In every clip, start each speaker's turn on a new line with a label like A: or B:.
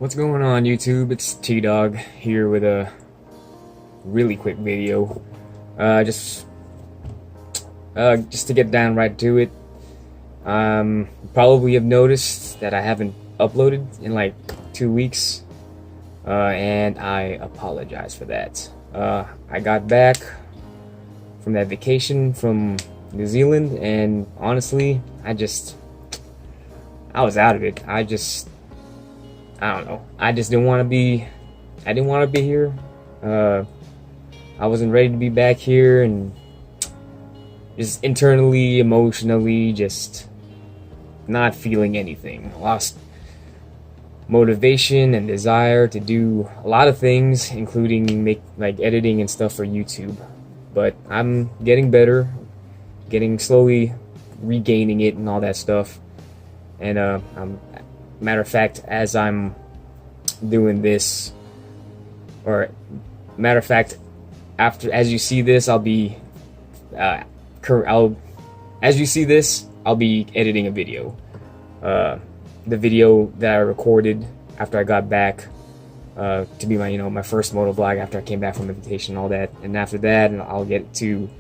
A: What's going on, YouTube? It's T-Dawg here with a really quick video. Just to get down right to it. Probably have noticed that I haven't uploaded in like 2 weeks, and I apologize for that. I got back from that vacation from New Zealand, and honestly, I was out of it. I don't know. I just didn't want to be. I didn't want to be here. I wasn't ready to be back here, and just internally, emotionally, just not feeling anything. Lost motivation and desire to do a lot of things, including make like editing and stuff for YouTube. But I'm getting better, slowly regaining it and all that stuff. And matter of fact, as I'm doing this, or matter of fact, as you see this, I'll be editing a video. The video that I recorded after I got back to be my first moto vlog after I came back from the vacation and all that. And after that, I'll get to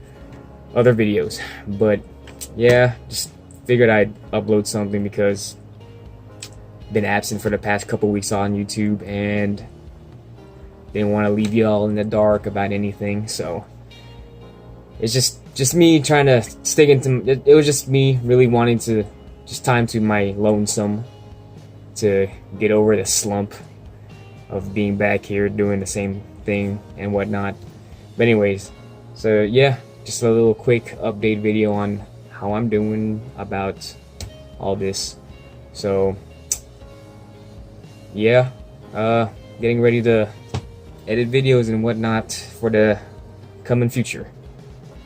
A: other videos. But yeah, just figured I'd upload something because been absent for the past couple weeks on YouTube and didn't want to leave you all in the dark about anything. So it's just me trying to stick into it. Was just me really wanting to just time to my lonesome to get over the slump of being back here doing the same thing and whatnot. But anyways, so yeah, just a little quick update video on how I'm doing about all this. So yeah, getting ready to edit videos and whatnot for the coming future.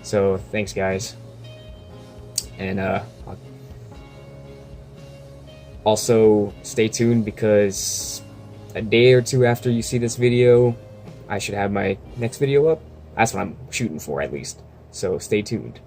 A: So thanks, guys. And also stay tuned, because a day or two after you see this video, I should have my next video up. That's what I'm shooting for, at least. So stay tuned.